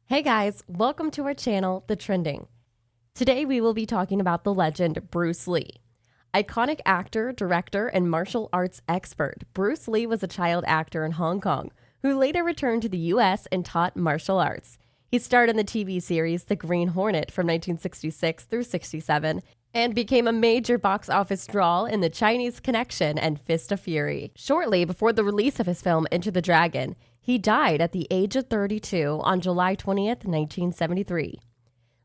Hey guys, welcome to our channel, The Trending. Today we will be talking about the legend Bruce Lee. Iconic actor, director, and martial arts expert, Bruce Lee was a child actor in Hong Kong who later returned to the US and taught martial arts. He starred in the TV series The Green Hornet from 1966 through 67 and became a major box office draw in The Chinese Connection and Vista Fury. Shortly before the release of his film Enter the Dragon, he died at the age of 32 on July 20th, 1973.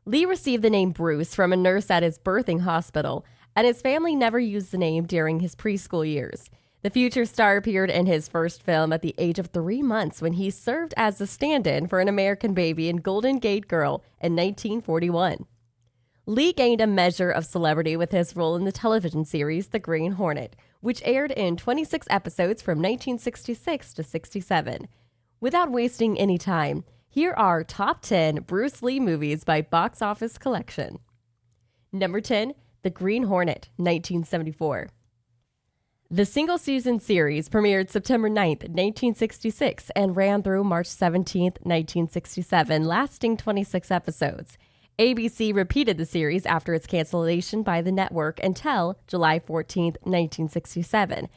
Lee received the name Bruce from a nurse at his birthing hospital, and his family never used the name during his preschool years. The future star appeared in his first film at the age of 3 months when he served as the stand-in for an American baby in Golden Gate Girl in 1941. Lee gained a measure of celebrity with his role in the television series The Green Hornet, which aired in 26 episodes from 1966 to 67. Without wasting any time, here are top 10 Bruce Lee movies by box office collection. Number 10, The Green Hornet, 1974. The single-season series premiered September 9th, 1966 and ran through March 17th, 1967, lasting 26 episodes. ABC repeated the series after its cancellation by the network until July 14th, 1967,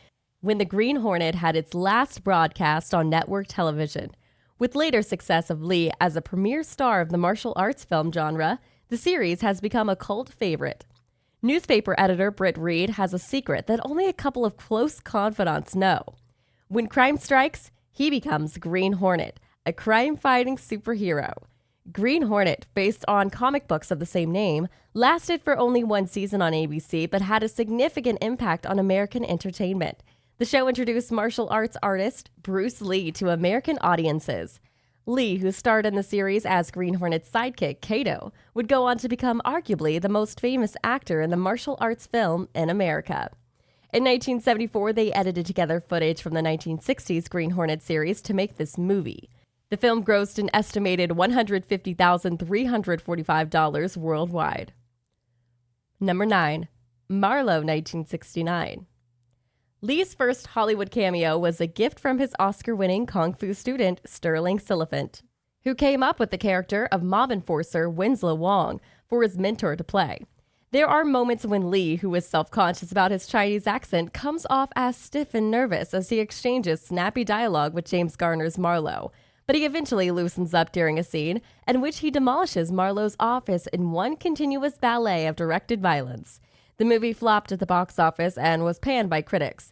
when The Green Hornet had its last broadcast on network television. With later success of Lee as a premier star of the martial arts film genre, the series has become a cult favorite. Newspaper editor Britt Reed has a secret that only a couple of close confidants know. When crime strikes, he becomes Green Hornet, a crime-fighting superhero. Green Hornet, based on comic books of the same name, lasted for only one season on ABC but had a significant impact on American entertainment. The show introduced martial arts artist Bruce Lee to American audiences. Lee, who starred in the series as Green Hornet's sidekick, Kato, would go on to become arguably the most famous actor in the martial arts film in America. In 1974, they edited together footage from the 1960s Green Hornet series to make this movie. The film grossed an estimated $150,345 worldwide. Number 9. Marlo, 1969. Lee's first Hollywood cameo was a gift from his Oscar-winning kung fu student, Sterling Silliphant, who came up with the character of mob enforcer Winslow Wong for his mentor to play. There are moments when Lee, who is self-conscious about his Chinese accent, comes off as stiff and nervous as he exchanges snappy dialogue with James Garner's Marlo, but he eventually loosens up during a scene in which he demolishes Marlo's office in one continuous ballet of directed violence. The movie flopped at the box office and was panned by critics.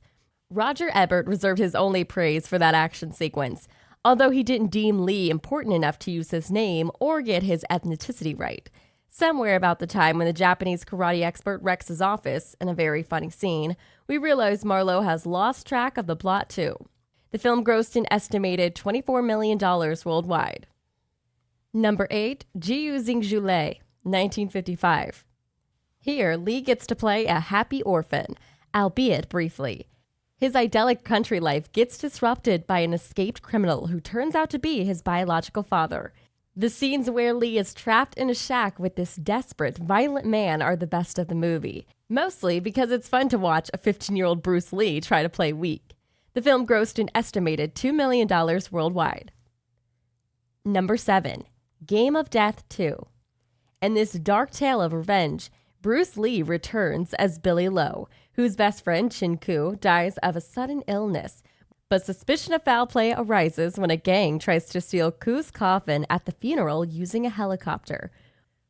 Roger Ebert reserved his only praise for that action sequence, although he didn't deem Lee important enough to use his name or get his ethnicity right. Somewhere about the time when the Japanese karate expert wrecks his office, in a very funny scene, we realize Marlo has lost track of the plot too. The film grossed an estimated $24 million worldwide. Number 8, Jiu Joule, 1955. Here, Lee gets to play a happy orphan, albeit briefly. His idyllic country life gets disrupted by an escaped criminal who turns out to be his biological father. The scenes where Lee is trapped in a shack with this desperate, violent man are the best of the movie, mostly because it's fun to watch a 15-year-old Bruce Lee try to play weak. The film grossed an estimated $2 million worldwide. Number 7. Game of Death 2. In this dark tale of revenge, Bruce Lee returns as Billy Lowe, whose best friend, Chin Koo, dies of a sudden illness. But suspicion of foul play arises when a gang tries to steal Koo's coffin at the funeral using a helicopter.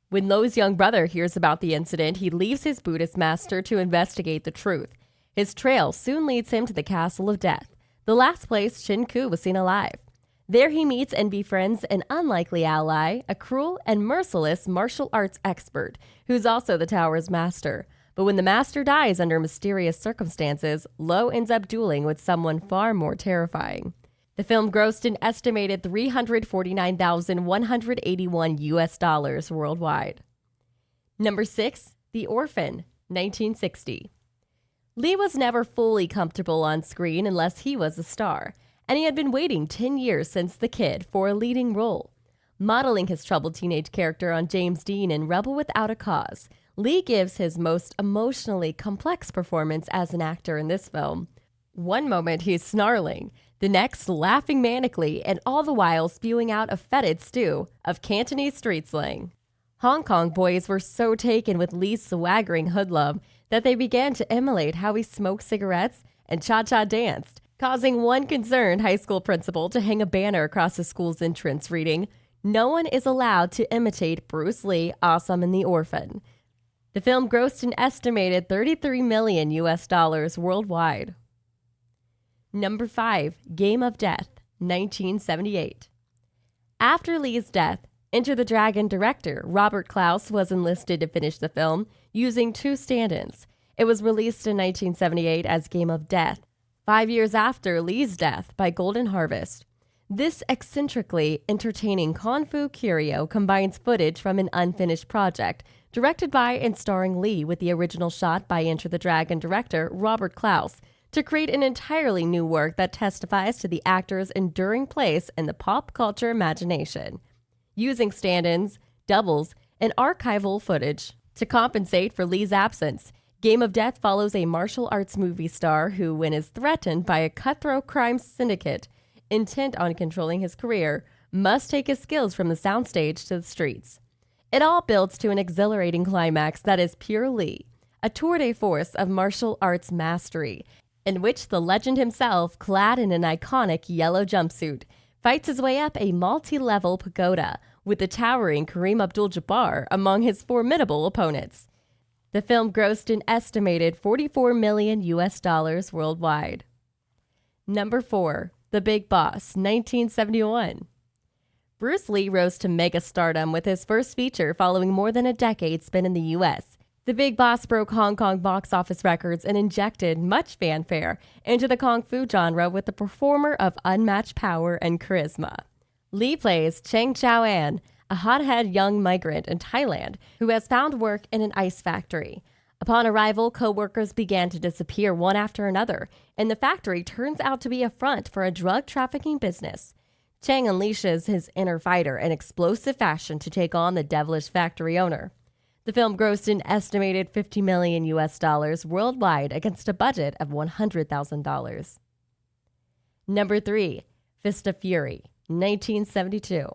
When Lowe's young brother hears about the incident, he leaves his Buddhist master to investigate the truth. His trail soon leads him to the Castle of Death, the last place Chin Koo was seen alive. There he meets and befriends an unlikely ally, a cruel and merciless martial arts expert, who's also the tower's master. But when the master dies under mysterious circumstances, Lowe ends up dueling with someone far more terrifying. The film grossed an estimated $349,181 worldwide. Number 6, The Orphan, 1960. Lee was never fully comfortable on screen unless he was a star, and he had been waiting 10 years since The Kid for a leading role. Modeling his troubled teenage character on James Dean in Rebel Without a Cause, Lee gives his most emotionally complex performance as an actor in this film. One moment he's snarling, the next laughing manically and all the while spewing out a fetid stew of Cantonese street slang. Hong Kong boys were so taken with Lee's swaggering hoodlum that they began to emulate how he smoked cigarettes and cha-cha danced, causing one concerned high school principal to hang a banner across the school's entrance reading, "No one is allowed to imitate Bruce Lee, awesome in the Orphan." The film grossed an estimated $33 million worldwide. Number 5, Game of Death, 1978. After Lee's death, Enter the Dragon director Robert Clouse was enlisted to finish the film using 2 stand-ins. It was released in 1978 as Game of Death, 5 years after Lee's death by Golden Harvest. This eccentrically entertaining kung fu curio combines footage from an unfinished project directed by and starring Lee with the original shot by Enter the Dragon director Robert Clouse to create an entirely new work that testifies to the actor's enduring place in the pop culture imagination. Using stand-ins, doubles, and archival footage to compensate for Lee's absence, Game of Death follows a martial arts movie star who, when is threatened by a cutthroat crime syndicate intent on controlling his career, must take his skills from the soundstage to the streets. It all builds to an exhilarating climax that is pure Lee, a tour de force of martial arts mastery, in which the legend himself, clad in an iconic yellow jumpsuit, fights his way up a multi-level pagoda with the towering Kareem Abdul-Jabbar among his formidable opponents. The film grossed an estimated $44 million worldwide. Number 4, The Big Boss, 1971. Bruce Lee rose to mega stardom with his first feature following more than a decade spent in the U.S. The Big Boss broke Hong Kong box office records and injected much fanfare into the kung fu genre with a performer of unmatched power and charisma. Lee plays Cheng Chao-an, a hothead young migrant in Thailand who has found work in an ice factory. Upon arrival, co-workers began to disappear one after another, and the factory turns out to be a front for a drug trafficking business. Cheng unleashes his inner fighter in explosive fashion to take on the devilish factory owner. The film grossed an estimated $50 million worldwide against a budget of $100,000. Number 3, Vista Fury, 1972.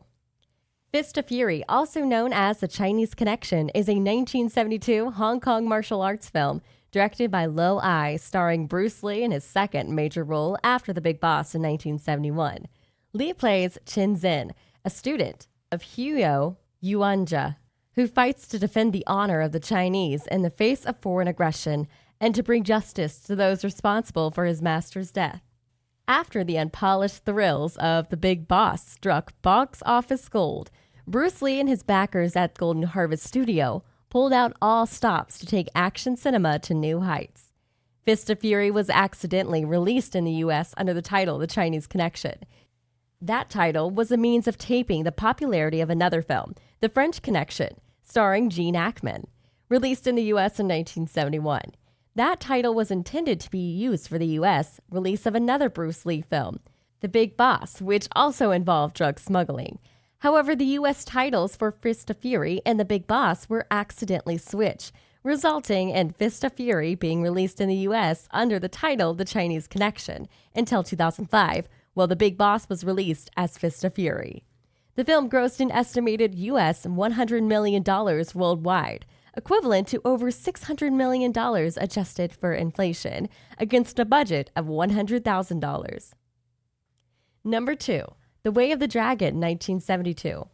Vista Fury, also known as The Chinese Connection, is a 1972 Hong Kong martial arts film directed by Lo Ai, starring Bruce Lee in his second major role after The Big Boss in 1971. Lee plays Chen Zhen, a student of Huo Yuanja, who fights to defend the honor of the Chinese in the face of foreign aggression and to bring justice to those responsible for his master's death. After the unpolished thrills of The Big Boss struck box office gold, Bruce Lee and his backers at Golden Harvest Studio pulled out all stops to take action cinema to new heights. Vista Fury was accidentally released in the U.S. under the title The Chinese Connection. That title was a means of taping the popularity of another film, The French Connection, starring Gene Hackman, released in the U.S. in 1971. That title was intended to be used for the U.S. release of another Bruce Lee film, The Big Boss, which also involved drug smuggling. However, the U.S. titles for Vista Fury and The Big Boss were accidentally switched, resulting in Vista Fury being released in the U.S. under the title The Chinese Connection until 2005, while The Big Boss was released as Vista Fury. The film grossed an estimated U.S. $100 million worldwide, equivalent to over $600 million adjusted for inflation, against a budget of $100,000. Number 2, The Way of the Dragon, 1972.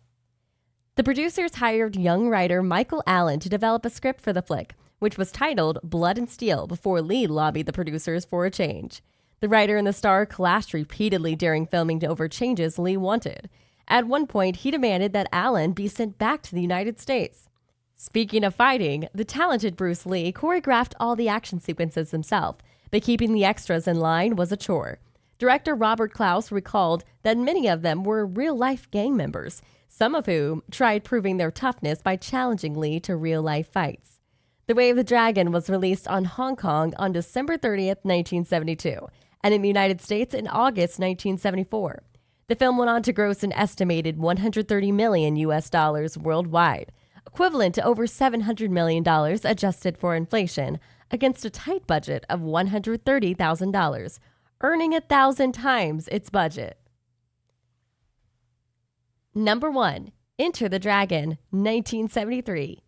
The producers hired young writer Michael Allen to develop a script for the flick, which was titled Blood and Steel, before Lee lobbied the producers for a change. The writer and the star clashed repeatedly during filming over changes Lee wanted. At one point, he demanded that Allen be sent back to the United States. Speaking of fighting, the talented Bruce Lee choreographed all the action sequences himself, but keeping the extras in line was a chore. Director Robert Clouse recalled that many of them were real-life gang members, some of whom tried proving their toughness by challenging Lee to real-life fights. The Way of the Dragon was released on Hong Kong on December 30th, 1972, and in the United States in August 1974. The film went on to gross an estimated $130 million worldwide, equivalent to over $700 million adjusted for inflation, against a tight budget of $130,000, earning 1,000 times its budget. Number 1. Enter the Dragon, 1973.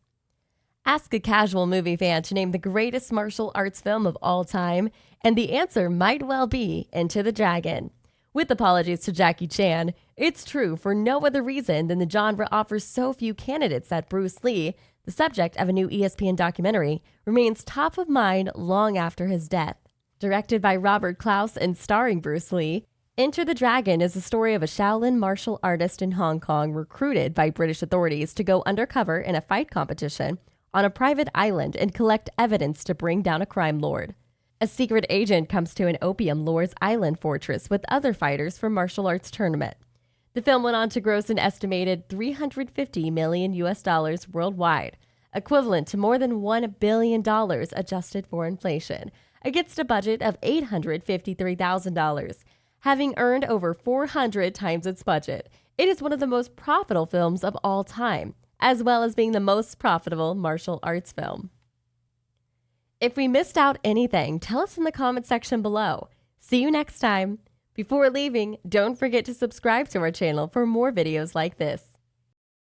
Ask a casual movie fan to name the greatest martial arts film of all time, and the answer might well be Enter the Dragon. With apologies to Jackie Chan, it's true for no other reason than the genre offers so few candidates that Bruce Lee, the subject of a new ESPN documentary, remains top of mind long after his death. Directed by Robert Klaus and starring Bruce Lee, Enter the Dragon is the story of a Shaolin martial artist in Hong Kong recruited by British authorities to go undercover in a fight competition on a private island and collect evidence to bring down a crime lord. A secret agent comes to an opium lord's island fortress with other fighters for martial arts tournament. The film went on to gross an estimated $350 million worldwide, equivalent to more than $1 billion adjusted for inflation, against a budget of $853,000. Having earned over 400 times its budget, it is one of the most profitable films of all time, as well as being the most profitable martial arts film. If we missed out anything, tell us in the comment section below. See you next time. Before leaving, don't forget to subscribe to our channel for more videos like this.